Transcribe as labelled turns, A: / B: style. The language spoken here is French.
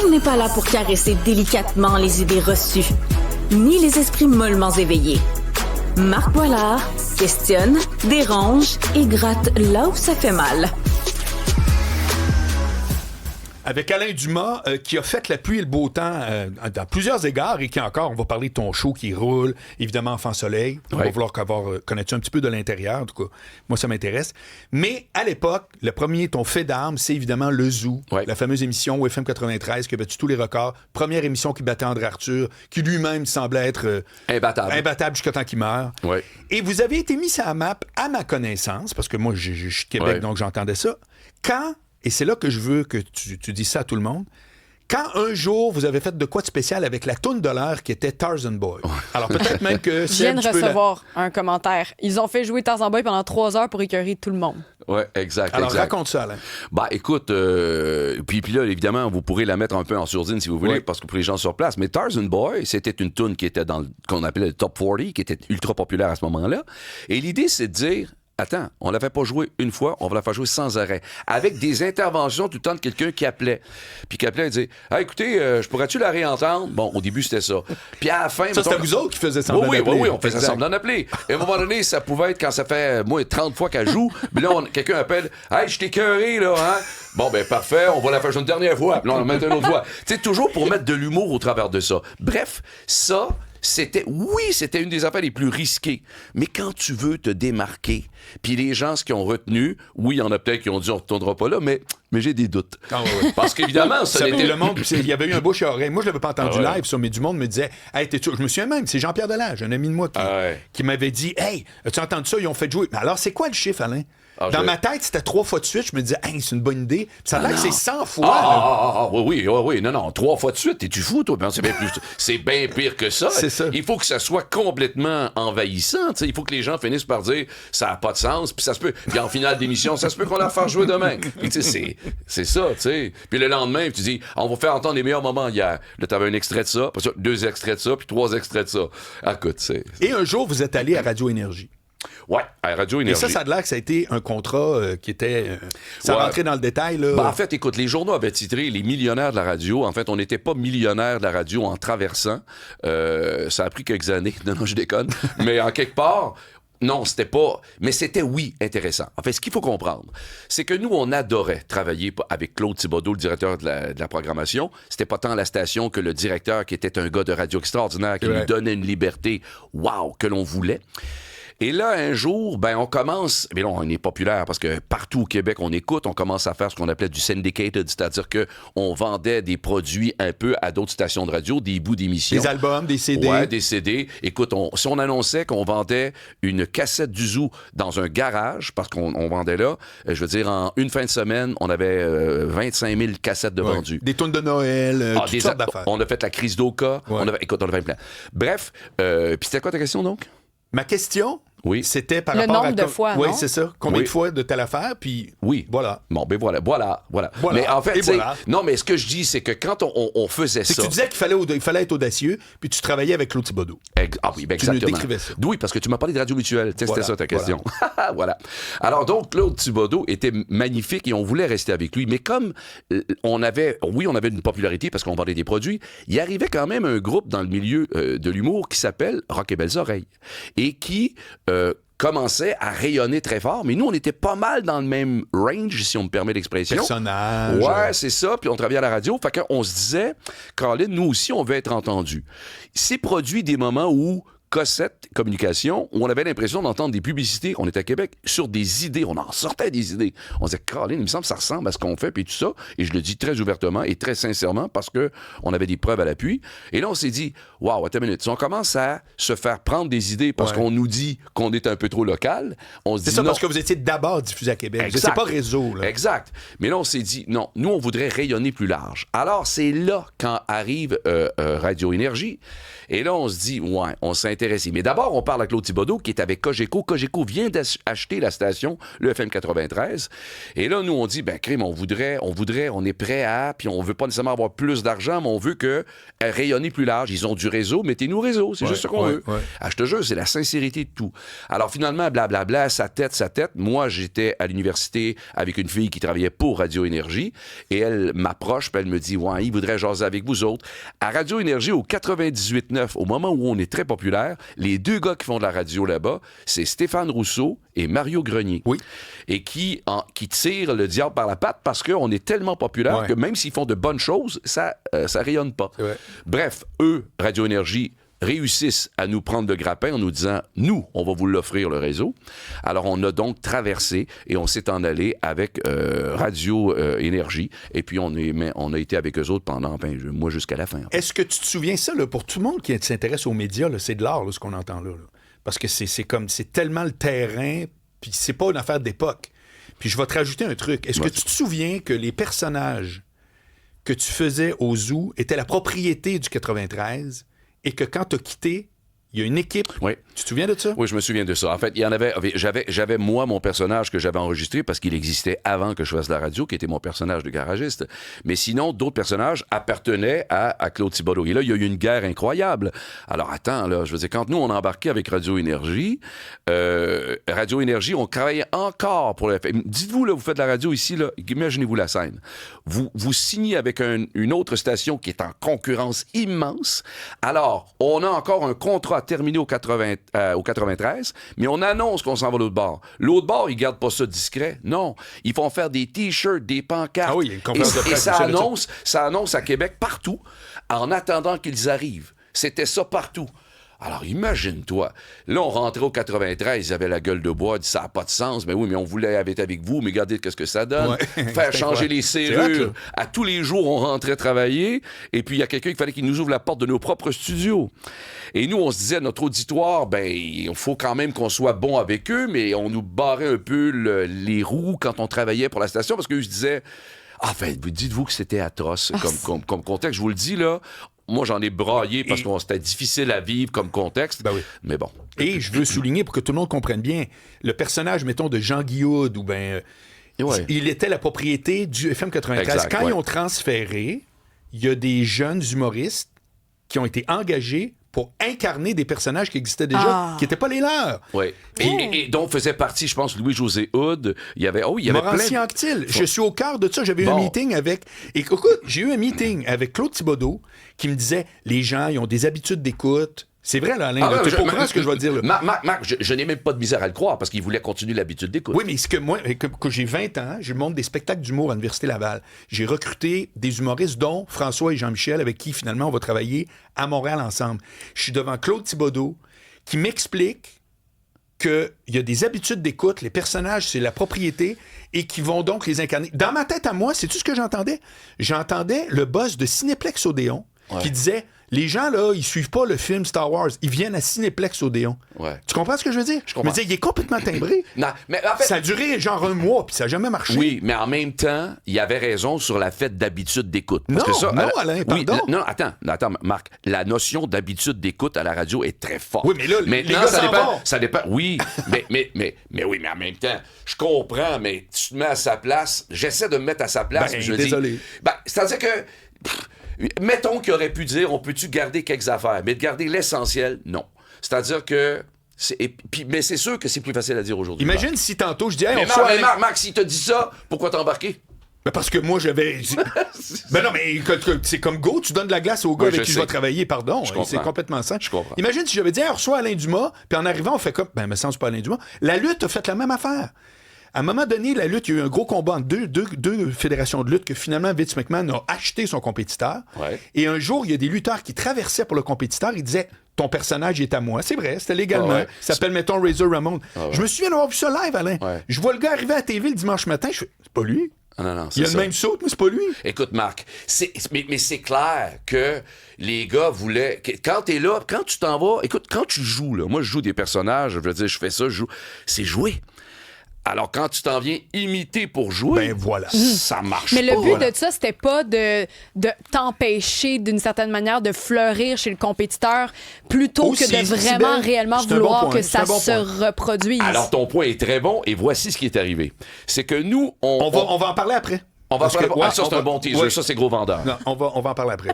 A: Il n'est pas là pour caresser délicatement les idées reçues, ni les esprits mollement éveillés. Marc Boilard questionne, dérange et gratte là où ça fait mal.
B: Avec Alain Dumas, qui a fait la pluie et le beau temps dans plusieurs égards et qui encore, on va parler de ton show qui roule, évidemment Enfant Soleil. On va vouloir connaître un petit peu de l'intérieur, en tout cas. Moi, ça m'intéresse. Mais à l'époque, le premier, ton fait d'armes, c'est évidemment Le Zoo, la fameuse émission FM 93 qui a battu tous les records. Première émission qui battait André Arthur, qui lui-même semblait être imbattable jusqu'à temps qu'il meure.
C: Ouais.
B: Et vous avez été mis sur la map, à ma connaissance, parce que moi, je suis de Québec, donc j'entendais ça. Quand... Et c'est là que je veux que tu dises ça à tout le monde. Quand un jour, vous avez fait de quoi de spécial avec la toune de l'heure qui était Tarzan Boy. Alors peut-être même que...
D: Je viens de recevoir un commentaire. Ils ont fait jouer Tarzan Boy pendant 3 heures pour écœurer tout le monde.
C: Oui, exact.
B: Alors raconte ça, Alain.
C: Ben, écoute, puis là, évidemment, vous pourrez la mettre un peu en sourdine si vous voulez, parce que pour les gens sur place. Mais Tarzan Boy, c'était une toune qui était dans qu'on appelait le Top 40, qui était ultra populaire à ce moment-là. Et l'idée, c'est de dire... Attends, on ne l'avait pas joué une fois, on va la faire jouer sans arrêt. Avec des interventions tout le temps de quelqu'un qui appelait. Puis qui appelait et disait « écoutez, je pourrais-tu la réentendre? » Bon, au début, c'était ça. Puis à la fin...
B: Ça, c'était vous autres qui faisiez semblant d'appeler.
C: Oui, on faisait semblant d'appeler. Et à un moment donné, ça pouvait être quand ça fait, 30 fois qu'elle joue. Puis là, quelqu'un appelle « Hey, je t'ai écœuré, là, hein? » Bon, ben parfait, on va la faire jouer une dernière fois. Puis là, on la met une autre fois. Tu sais, toujours pour mettre de l'humour au travers de ça. Bref, ça... C'était une des affaires les plus risquées. Mais quand tu veux te démarquer, puis les gens, ce qu'ils ont retenu, oui, il y en a peut-être qui ont dit on ne retournera pas là, mais j'ai des doutes.
B: Ah, ouais.
C: Parce qu'évidemment, ça
B: était le monde. Il y avait eu un bouche à oreille. Moi, je l'avais pas entendu live, ça, mais du monde me disait hey, je me souviens même, c'est Jean-Pierre Delage, un ami de moi, qui m'avait dit hey, as-tu entendu ça? Ils ont fait jouer. Mais alors, c'est quoi le chiffre, Alain? Dans ma tête, c'était 3 fois de suite. Je me disais, hey, c'est une bonne idée. Puis ça a l'air que c'est 100 fois.
C: Oui. Non. 3 fois de suite. Es-tu fou, toi? C'est bien pire que ça.
B: C'est ça.
C: Il faut que ça soit complètement envahissant. T'sais. Il faut que les gens finissent par dire, ça n'a pas de sens. Puis ça se peut. Puis en finale d'émission, ça se peut qu'on la fasse jouer demain. Puis c'est ça, tu sais. Puis le lendemain, tu dis, on va faire entendre les meilleurs moments hier. Là, t'avais un extrait de ça, 2 extraits de ça, puis 3 extraits de ça. Écoute, c'est...
B: Et un jour, vous êtes allé à Radio Énergie.
C: Ouais, à Radio Énergie.
B: Et ça a l'air que ça a été un contrat qui était... ça rentrait dans le détail, là.
C: Ben, en fait, écoute, les journaux avaient titré « Les millionnaires de la radio ». En fait, on n'était pas millionnaires de la radio en traversant. Ça a pris quelques années. Non, je déconne. Mais en quelque part... Non, c'était pas... Mais c'était, oui, intéressant. En fait, ce qu'il faut comprendre, c'est que nous, on adorait travailler avec Claude Thibodeau, le directeur de la programmation. C'était pas tant la station que le directeur, qui était un gars de radio extraordinaire, qui nous donnait une liberté, wow, que l'on voulait. Et là, un jour, on commence... Mais là, on est populaire parce que partout au Québec, on écoute, on commence à faire ce qu'on appelait du syndicated, c'est-à-dire qu'on vendait des produits un peu à d'autres stations de radio, des bouts d'émissions.
B: Des albums, des CD.
C: Ouais, des CD. Écoute, si on annonçait qu'on vendait une cassette du Zoo dans un garage, parce qu'on vendait là, je veux dire, en une fin de semaine, on avait 25 000 cassettes de vendues.
B: Des tunes de Noël, toutes sortes d'affaires.
C: On a fait la crise d'Oka. Écoute, on a fait plein. Bref, puis c'était quoi ta question, donc?
B: Ma question...
C: Oui.
B: C'était par
D: le
B: rapport
D: nombre de fois,
B: oui,
D: non?
B: c'est ça. Combien de fois de telle affaire, puis...
C: Oui.
B: Voilà.
C: Bon, voilà. Mais en fait, non, mais ce que je dis, c'est que quand on faisait ça...
B: C'est que tu disais qu'il fallait être audacieux, puis tu travaillais avec Claude Thibodeau.
C: Oui, exactement.
B: Tu nous décrivais ça.
C: Oui, parce que tu m'as parlé de Radio Mutuelle. C'était ça ta question. Voilà. Alors donc, Claude Thibodeau était magnifique et on voulait rester avec lui. Mais comme on avait une popularité parce qu'on vendait des produits, il arrivait quand même un groupe dans le milieu de l'humour qui s'appelle Rock et Belles Oreilles et qui... commençait à rayonner très fort, mais nous, on était pas mal dans le même range, si on me permet l'expression.
B: Personnage.
C: Ouais, c'est ça, puis on travaillait à la radio, fait qu'on se disait, Caroline, nous aussi, on veut être entendus. C'est produit des moments où Cossette Communication, où on avait l'impression d'entendre des publicités, on était à Québec, sur des idées, on en sortait des idées. On disait, Caroline, il me semble que ça ressemble à ce qu'on fait, puis tout ça, et je le dis très ouvertement et très sincèrement, parce que on avait des preuves à l'appui. Et là, on s'est dit, wow, attends une minute, si on commence à se faire prendre des idées parce qu'on nous dit qu'on est un peu trop local, on se dit
B: c'est ça,
C: non.
B: parce que vous étiez d'abord diffusé à Québec.
C: Exact.
B: C'est pas réseau, là.
C: Exact. Mais là, on s'est dit, non, nous, on voudrait rayonner plus large. Alors, c'est là quand arrive Radio Énergie. Et là, on se dit, ouais, on s'intéresse intéressé. Mais d'abord, on parle à Claude Thibodeau, qui est avec Cogeco. Cogeco vient d'acheter la station, le FM 93. Et là, nous, on dit, crime, on est prêt à, puis on veut pas nécessairement avoir plus d'argent, mais on veut que rayonner plus large. Ils ont du réseau, mettez-nous réseau. C'est juste ce qu'on veut. Ouais. Je te jure, c'est la sincérité de tout. Alors, finalement, blablabla, sa tête. Moi, j'étais à l'université avec une fille qui travaillait pour Radio Énergie, et elle m'approche, puis elle me dit, ouais, il voudrait jaser avec vous autres. À Radio Énergie, au 98.9, au moment où on est très populaire, les deux gars qui font de la radio là-bas, c'est Stéphane Rousseau et Mario Grenier. Oui. Et qui tirent le diable par la patte parce qu'on est tellement populaire que même s'ils font de bonnes choses, ça rayonne pas. Bref, eux, Radio Énergie, réussissent à nous prendre le grappin en nous disant « Nous, on va vous l'offrir, le réseau. » Alors, on a donc traversé et on s'est en allé avec Radio Énergie. Et puis, on a été avec eux autres pendant, moi, jusqu'à la fin.
B: Est-ce que tu te souviens ça, là, pour tout le monde qui s'intéresse aux médias, là, c'est de l'art, là, ce qu'on entend là. Parce que c'est tellement le terrain, puis c'est pas une affaire d'époque. Puis je vais te rajouter un truc. Est-ce que tu te souviens que les personnages que tu faisais au Zoo étaient la propriété du 93 et que quand tu as quitté, il y a une équipe. Oui. Tu te souviens de ça?
C: Oui, je me souviens de ça. En fait, il y en avait. J'avais moi mon personnage que j'avais enregistré parce qu'il existait avant que je fasse la radio, qui était mon personnage de garagiste. Mais sinon, d'autres personnages appartenaient à Claude Thibodeau. Et là, il y a eu une guerre incroyable. Alors, attends, là, je veux dire, quand nous, on embarquait avec Radio Énergie, on travaillait encore pour le FM. Dites-vous, là, vous faites de la radio ici, là, imaginez-vous la scène. Vous signez avec une autre station qui est en concurrence immense. Alors, on a encore un contrat terminé au 93, mais on annonce qu'on s'en va l'autre bord. L'autre bord, ils gardent pas ça discret. Non. Ils font faire des t-shirts, des pancartes.
B: Ah oui, il y a une conférence de presse.
C: Et ça annonce à Québec partout en attendant qu'ils arrivent. C'était ça partout. Alors, imagine-toi. Là, on rentrait au 93, ils avaient la gueule de bois, ça n'a pas de sens. Mais oui, mais on voulait être avec vous, mais regardez qu'est-ce que ça donne. Faire changer les serrures. À tous les jours, on rentrait travailler. Et puis, il y a quelqu'un qui fallait qu'il nous ouvre la porte de nos propres studios. Et nous, on se disait, notre auditoire, il faut quand même qu'on soit bon avec eux, mais on nous barrait un peu les roues quand on travaillait pour la station, parce qu'eux se disaient, dites-vous que c'était atroce comme contexte. Je vous le dis, là, moi, j'en ai braillé parce que c'était difficile à vivre comme contexte. Oui. Mais bon.
B: Et je veux souligner, pour que tout le monde comprenne bien, le personnage, mettons, de Jean Guillaud, il était la propriété du FM 93. Exact, quand ils ont transféré, il y a des jeunes humoristes qui ont été engagés pour incarner des personnages qui existaient déjà, qui n'étaient pas les leurs.
C: Oui. Et dont faisait partie, je pense, Louis-José Hood. Il y avait
B: Morancy-Anctil. Je suis au cœur de ça. J'avais eu un meeting avec... Écoute, j'ai eu un meeting avec Claude Thibodeau qui me disait, les gens, ils ont des habitudes d'écoute. C'est vrai, là, Alain. Tu comprends ce que je vais dire, là.
C: Marc, je n'ai même pas de misère à le croire parce qu'il voulait continuer l'habitude d'écoute.
B: Oui, mais c'est que moi, quand j'ai 20 ans, je monte des spectacles d'humour à l'Université Laval. J'ai recruté des humoristes, dont François et Jean-Michel, avec qui, finalement, on va travailler à Montréal ensemble. Je suis devant Claude Thibodeau qui m'explique qu'il y a des habitudes d'écoute, les personnages, c'est la propriété, et qui vont donc les incarner. Dans ma tête à moi, c'est tout ce que j'entendais? J'entendais le boss de Cinéplex Odéon qui disait... Les gens, là, ils suivent pas le film Star Wars. Ils viennent à Cinéplex Odéon. Ouais. Tu comprends ce que je veux dire? Je comprends. Mais il est complètement timbré.
C: Non, mais en fait...
B: Ça a duré genre un mois, puis ça n'a jamais marché.
C: Oui, mais en même temps, il avait raison sur la fête d'habitude d'écoute.
B: Alain, pardon.
C: Non, attends, Marc. La notion d'habitude d'écoute à la radio est très forte.
B: Oui, mais là, les gars
C: ça dépend. Oui, mais en même temps, je comprends, mais tu te mets à sa place. J'essaie de me mettre à sa place.
B: Désolé.
C: C'est-à-dire que... mettons qu'il aurait pu dire, on peut-tu garder quelques affaires, mais de garder l'essentiel, non. C'est-à-dire que... mais c'est sûr que c'est plus facile à dire aujourd'hui.
B: Imagine si tantôt je dis...
C: Marc, s'il t'a dit ça, pourquoi t'as embarqué?
B: Parce que moi, j'avais... non, mais c'est comme go, tu donnes de la glace au gars avec qui je vais travailler, pardon. C'est complètement ça.
C: Je comprends.
B: Imagine si j'avais dit, on reçoit Alain Dumas, puis en arrivant, on fait comme... me semble pas Alain Dumas. La lutte a fait la même affaire. À un moment donné, la lutte, il y a eu un gros combat entre deux fédérations de lutte que finalement Vince McMahon a acheté son compétiteur. Ouais. Et un jour, il y a des lutteurs qui traversaient pour le compétiteur. Ils disaient, ton personnage est à moi. C'est vrai, c'était légalement. Il s'appelle, mettons, Razor Ramon. Je me souviens d'avoir vu ça live, Alain. Ouais. Je vois le gars arriver à la TV le dimanche matin. Je fais, c'est pas lui.
C: Non,
B: il a le même saut, mais c'est pas lui.
C: Écoute, Marc, mais c'est clair que les gars voulaient... Quand t'es là, quand tu t'en vas... Écoute, quand tu joues, là, moi, je joue des personnages, je veux dire, je fais ça, je joue... C'est jouer. Alors, quand tu t'en viens imiter pour jouer,
B: Ben voilà.
C: ça marche
D: Mais le
C: pas.
D: but
B: Voilà.
D: de ça, c'était pas de t'empêcher d'une certaine manière de fleurir chez le compétiteur plutôt
B: Aussi,
D: que de
B: c'est
D: vraiment
B: bien.
D: réellement
B: C'est un bon
D: vouloir
B: point,
D: que
B: c'est
D: ça
B: un bon
D: se
B: point.
D: reproduise.
C: Alors, ton point est très bon, et voici ce qui est arrivé. C'est que nous,
B: On va en parler après.
C: on va
B: Parce
C: faire...
B: que- ouais,
C: ça, c'est
B: on
C: un
B: va-
C: bon teaser.
B: ouais.
C: Ça, c'est gros vendeur.
B: Non, on va en parler après.